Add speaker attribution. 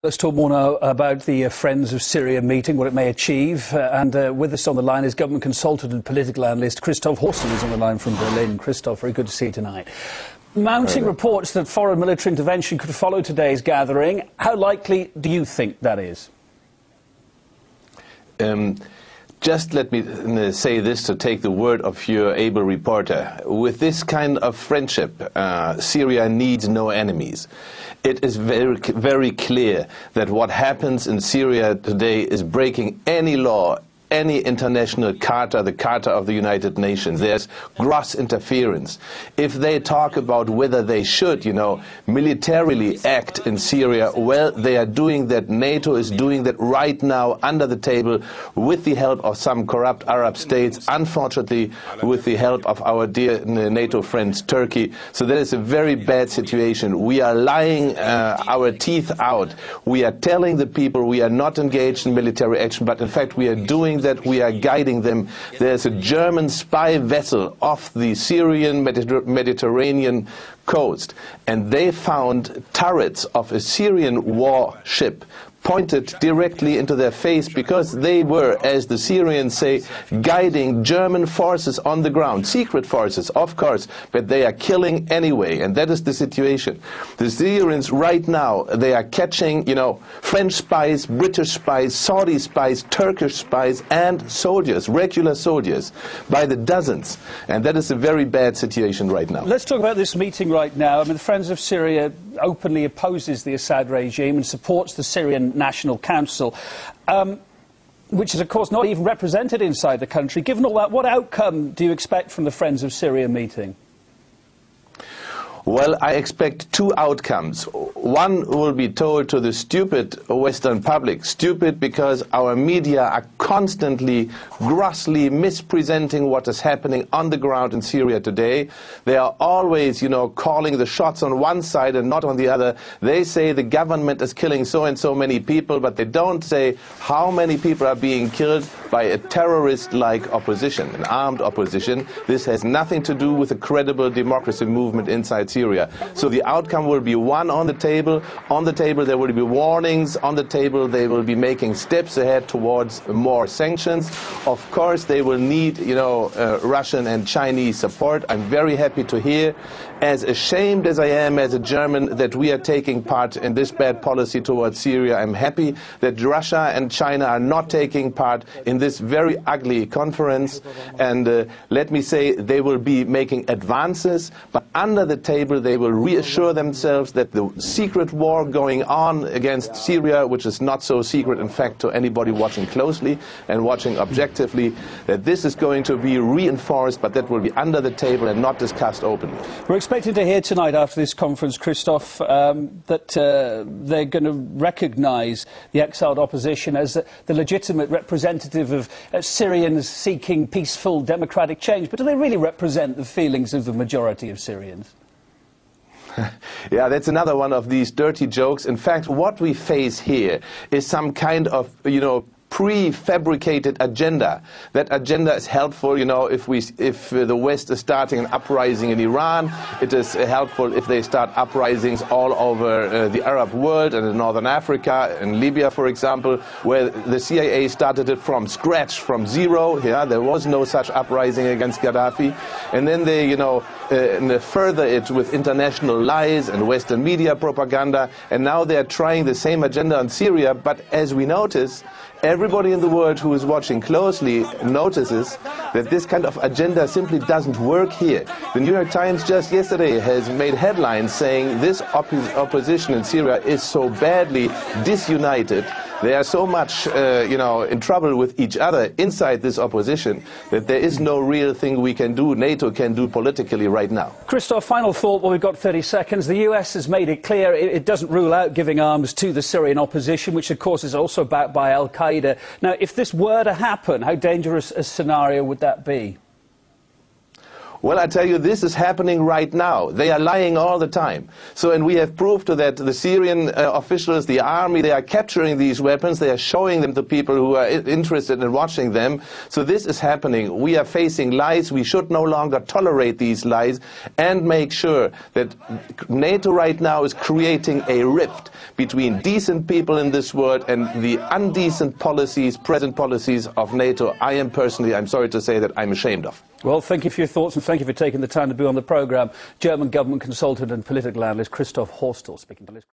Speaker 1: Let's talk more now about the Friends of Syria meeting, what it may achieve. And with us on the line is government consultant and political analyst Christoph Horstel, who's on the line from Berlin. Christoph, very good to see you tonight. Mounting reports that foreign military intervention could follow today's gathering. How likely do you think that is?
Speaker 2: Just let me say this to take the word of your able reporter. With this kind of friendship, Syria needs no enemies. It is very clear that what happens in Syria today is breaking any law, any international charter, the Charter of the United Nations. There's gross interference. If they talk about whether they should, militarily act in Syria, well, they are doing that. NATO is doing that right now under the table with the help of some corrupt Arab states, unfortunately with the help of our dear NATO friends Turkey. So that is a very bad situation. We are lying our teeth out. We are telling the people we are not engaged in military action, but in fact we are doing that. We are guiding them. There's a German spy vessel off the Syrian Mediterranean coast, and they found turrets of a Syrian warship pointed directly into their face because they were, as the Syrians say, guiding German forces on the ground. Secret forces, of course, but they are killing anyway, and that is the situation. The Syrians right now, they are catching, French spies, British spies, Saudi spies, Turkish spies, and soldiers, regular soldiers, by the dozens. And that is a very bad situation right now.
Speaker 1: Let's talk about this meeting right now. I mean, the Friends of Syria openly opposes the Assad regime and supports the Syrian National Council, which is, of course, not even represented inside the country. Given all that, what outcome do you expect from the Friends of Syria meeting?
Speaker 2: Well, I expect two outcomes. One will be told to the stupid Western public. Stupid because our media are constantly, grossly mispresenting what is happening on the ground in Syria today. They are always, calling the shots on one side and not on the other. They say the government is killing so and so many people, but they don't say how many people are being killed by a terrorist-like opposition, an armed opposition. This has nothing to do with a credible democracy movement inside Syria. So the outcome will be one on the table. On the table there will be warnings. On the table they will be making steps ahead towards more sanctions. Of course they will need, Russian and Chinese support. I'm very happy to hear, as ashamed as I am as a German, that we are taking part in this bad policy towards Syria. I'm happy that Russia and China are not taking part in this very ugly conference. And let me say, they will be making advances, but under the table they will reassure themselves that the secret war going on against Syria, which is not so secret in fact to anybody watching closely and watching objectively, that this is going to be reinforced, but that will be under the table and not discussed openly.
Speaker 1: We're expecting to hear tonight after this conference, Christoph, that they're going to recognise the exiled opposition as the legitimate representative of Syrians seeking peaceful democratic change. But do they really represent the feelings of the majority of Syrians?
Speaker 2: Yeah, that's another one of these dirty jokes. In fact, what we face here is some kind of, prefabricated agenda. That agenda is helpful, if the West is starting an uprising in Iran. It is helpful if they start uprisings all over the Arab world and in Northern Africa, in Libya, for example, where the CIA started it from scratch, from zero. Yeah, there was no such uprising against Gaddafi. And then they, further it with international lies and Western media propaganda. And now they are trying the same agenda on Syria. But as we notice, everybody in the world who is watching closely notices that this kind of agenda simply doesn't work here. The New York Times just yesterday has made headlines saying this opposition in Syria is so badly disunited. They are so much, in trouble with each other inside this opposition that there is no real thing we can do, NATO can do politically right now.
Speaker 1: Christoph, final thought, well, we've got 30 seconds. The US has made it clear it doesn't rule out giving arms to the Syrian opposition, which of course is also backed by Al-Qaeda. Now, if this were to happen, how dangerous a scenario would that be?
Speaker 2: Well, I tell you, this is happening right now. They are lying all the time. So, and we have proved that the Syrian officials, the army, they are capturing these weapons. They are showing them to people who are interested in watching them. So this is happening. We are facing lies. We should no longer tolerate these lies and make sure that NATO right now is creating a rift between decent people in this world and the undecent policies, present policies of NATO. I am personally, I'm sorry to say, that I'm ashamed of.
Speaker 1: Well, thank you for your thoughts and thank you for taking the time to be on the programme. German government consultant and political analyst Christoph Horstel speaking to